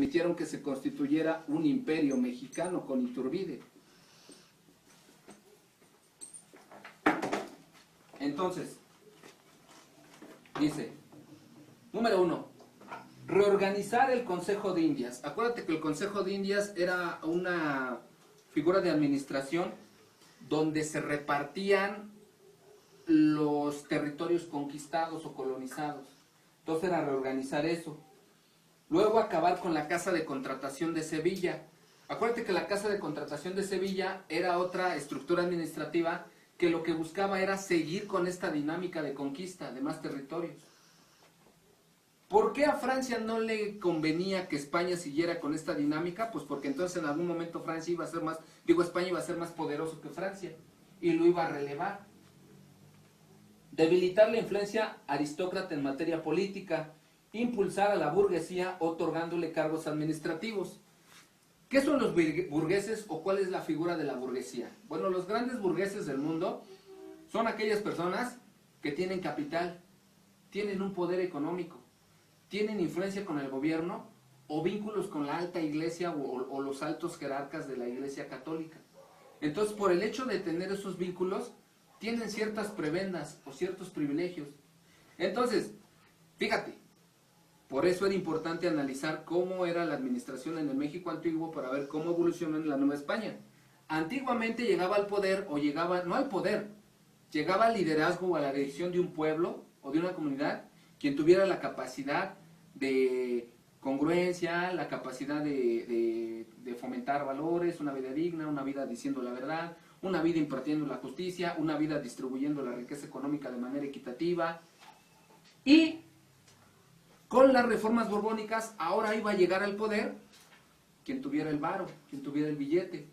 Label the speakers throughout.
Speaker 1: permitieron que se constituyera un imperio mexicano con Iturbide. Entonces, dice, número 1, reorganizar el Consejo de Indias. Acuérdate que el Consejo de Indias era una figura de administración donde se repartían los territorios conquistados o colonizados. Entonces era reorganizar eso. Luego acabar con la Casa de Contratación de Sevilla. Acuérdate que la Casa de Contratación de Sevilla era otra estructura administrativa que lo que buscaba era seguir con esta dinámica de conquista de más territorios. ¿Por qué a Francia no le convenía que España siguiera con esta dinámica? Pues porque entonces en algún momento Francia iba a ser más, España iba a ser más poderoso que Francia y lo iba a relevar. Debilitar la influencia aristócrata en materia política, impulsar a la burguesía otorgándole cargos administrativos. ¿Qué son los burgueses o cuál es la figura de la burguesía? Bueno, los grandes burgueses del mundo son aquellas personas que tienen capital, tienen un poder económico, tienen influencia con el gobierno o vínculos con la alta iglesia o los altos jerarcas de la iglesia católica. Entonces, por el hecho de tener esos vínculos, tienen ciertas prebendas o ciertos privilegios. Entonces, fíjate, por eso era importante analizar cómo era la administración en el México antiguo para ver cómo evolucionó en la Nueva España. Antiguamente llegaba al poder, o llegaba, no al poder, llegaba al liderazgo o a la dirección de un pueblo o de una comunidad, quien tuviera la capacidad de congruencia, la capacidad de fomentar valores, una vida digna, una vida diciendo la verdad, una vida impartiendo la justicia, una vida distribuyendo la riqueza económica de manera equitativa. Y con las reformas borbónicas, ahora iba a llegar al poder quien tuviera el varo, quien tuviera el billete,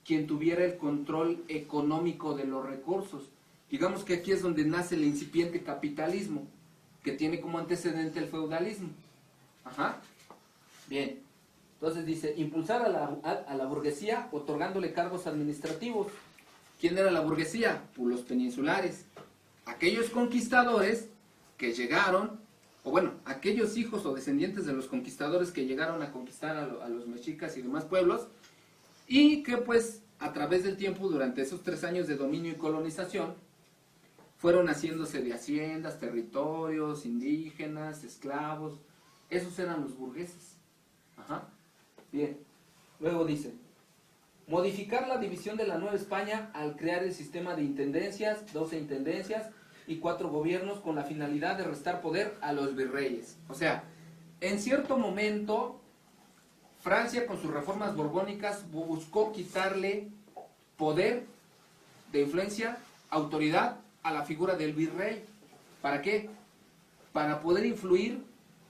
Speaker 1: quien tuviera el control económico de los recursos. Digamos que aquí es donde nace el incipiente capitalismo, que tiene como antecedente el feudalismo. Ajá. Bien. Entonces dice, impulsar a la burguesía otorgándole cargos administrativos. ¿Quién era la burguesía? Pues los peninsulares. Aquellos conquistadores que llegaron, o bueno, aquellos hijos o descendientes de los conquistadores que llegaron a conquistar a los mexicas y demás pueblos, y que pues a través del tiempo, durante esos 3 años de dominio y colonización, fueron haciéndose de haciendas, territorios, indígenas, esclavos. Esos eran los burgueses. Ajá. Bien. Luego dice, modificar la división de la Nueva España al crear el sistema de intendencias, 12 intendencias y 4 gobiernos con la finalidad de restar poder a los virreyes. O sea, en cierto momento, Francia con sus reformas borbónicas buscó quitarle poder de influencia, autoridad a la figura del virrey. ¿Para qué? Para poder influir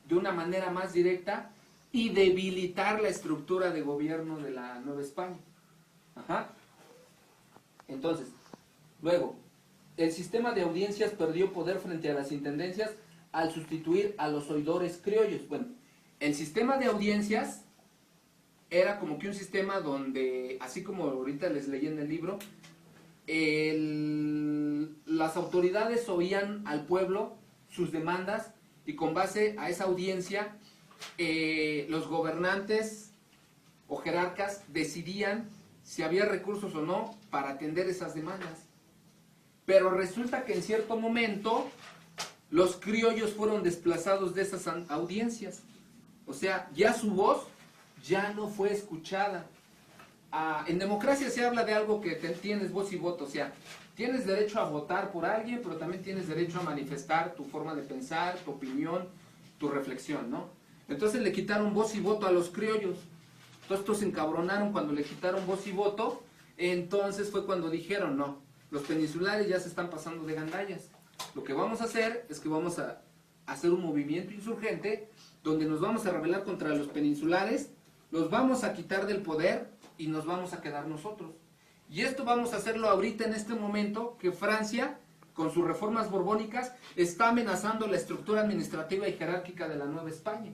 Speaker 1: de una manera más directa y debilitar la estructura de gobierno de la Nueva España. Ajá. Entonces, luego, el sistema de audiencias perdió poder frente a las intendencias al sustituir a los oidores criollos. Bueno, el sistema de audiencias era como que un sistema donde, así como ahorita les leí en el libro, las autoridades oían al pueblo sus demandas y con base a esa audiencia los gobernantes o jerarcas decidían si había recursos o no para atender esas demandas. Pero resulta que en cierto momento los criollos fueron desplazados de esas audiencias. O sea, ya su voz ya no fue escuchada. En democracia se habla de algo que tienes voz y voto. O sea, tienes derecho a votar por alguien, pero también tienes derecho a manifestar tu forma de pensar, tu opinión, tu reflexión, ¿no? Entonces le quitaron voz y voto a los criollos. Entonces estos se encabronaron cuando le quitaron voz y voto. Entonces fue cuando dijeron, no, los peninsulares ya se están pasando de gandallas. Lo que vamos a hacer es que vamos a hacer un movimiento insurgente donde nos vamos a rebelar contra los peninsulares, los vamos a quitar del poder y nos vamos a quedar nosotros. Y esto vamos a hacerlo ahorita en este momento que Francia, con sus reformas borbónicas, está amenazando la estructura administrativa y jerárquica de la Nueva España.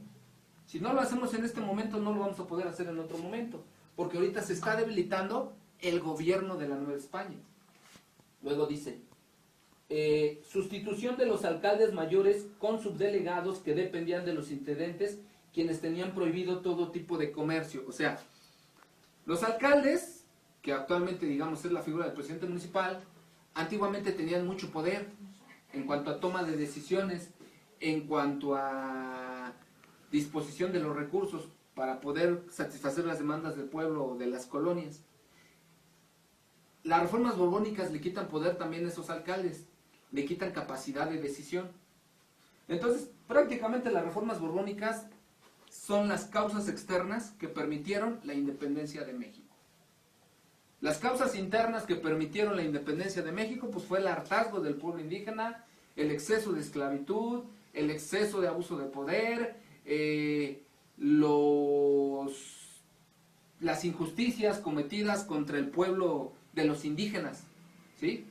Speaker 1: Si no lo hacemos en este momento, no lo vamos a poder hacer en otro momento, porque ahorita se está debilitando el gobierno de la Nueva España. Luego dice, sustitución de los alcaldes mayores con subdelegados que dependían de los intendentes, quienes tenían prohibido todo tipo de comercio. O sea, los alcaldes, que actualmente digamos es la figura del presidente municipal, antiguamente tenían mucho poder en cuanto a toma de decisiones, en cuanto a disposición de los recursos para poder satisfacer las demandas del pueblo o de las colonias. Las reformas borbónicas le quitan poder también a esos alcaldes, le quitan capacidad de decisión. Entonces, prácticamente las reformas borbónicas son las causas externas que permitieron la independencia de México. Las causas internas que permitieron la independencia de México, pues fue el hartazgo del pueblo indígena, el exceso de esclavitud, el exceso de abuso de poder, las injusticias cometidas contra el pueblo de los indígenas, ¿sí?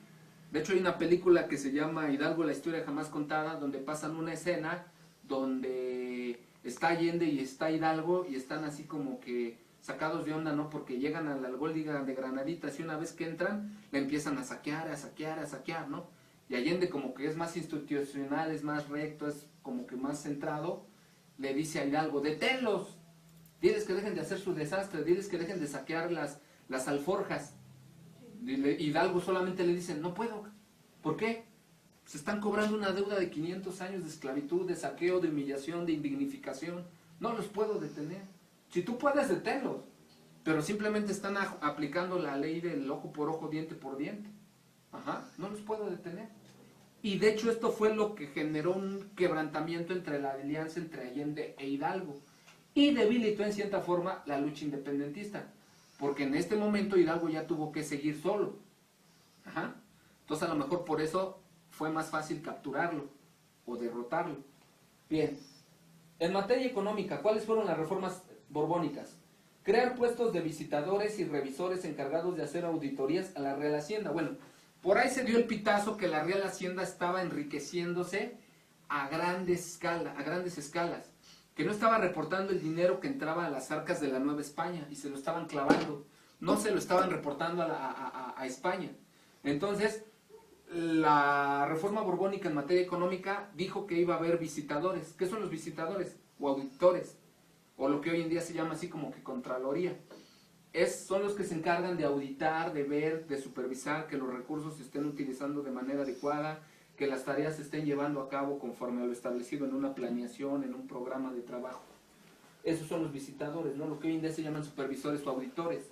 Speaker 1: De hecho hay una película que se llama Hidalgo, la historia jamás contada, donde pasan una escena donde está Allende y está Hidalgo y están así como que sacados de onda, ¿no? Porque llegan a la algóldiga de Granaditas y una vez que entran, la empiezan a saquear, ¿no? Y Allende como que es más institucional, es más recto, es como que más centrado, le dice a Hidalgo, deténlos, diles que dejen de hacer su desastre, diles que dejen de saquear las alforjas. Hidalgo solamente le dice, no puedo. ¿Por qué? Se están cobrando una deuda de 500 años de esclavitud, de saqueo, de humillación, de indignificación. No los puedo detener. Si tú puedes, deténlos. Pero simplemente están aplicando la ley del ojo por ojo, diente por diente. Ajá, no los puedo detener. Y de hecho esto fue lo que generó un quebrantamiento entre la alianza entre Allende e Hidalgo. Y debilitó en cierta forma la lucha independentista. Porque en este momento Hidalgo ya tuvo que seguir solo. Ajá. Entonces a lo mejor por eso fue más fácil capturarlo o derrotarlo. Bien. En materia económica, ¿cuáles fueron las reformas borbónicas? Crear puestos de visitadores y revisores encargados de hacer auditorías a la Real Hacienda. Bueno, por ahí se dio el pitazo que la Real Hacienda estaba enriqueciéndose a grandes escalas, que no estaba reportando el dinero que entraba a las arcas de la Nueva España y se lo estaban clavando, no se lo estaban reportando a España. Entonces, la reforma borbónica en materia económica dijo que iba a haber visitadores. ¿Qué son los visitadores? O auditores, o lo que hoy en día se llama así como que contraloría. Son los que se encargan de auditar, de ver, de supervisar que los recursos se estén utilizando de manera adecuada, que las tareas se estén llevando a cabo conforme a lo establecido en una planeación, en un programa de trabajo. Esos son los visitadores, ¿no? Lo que hoy en día se llaman supervisores o auditores.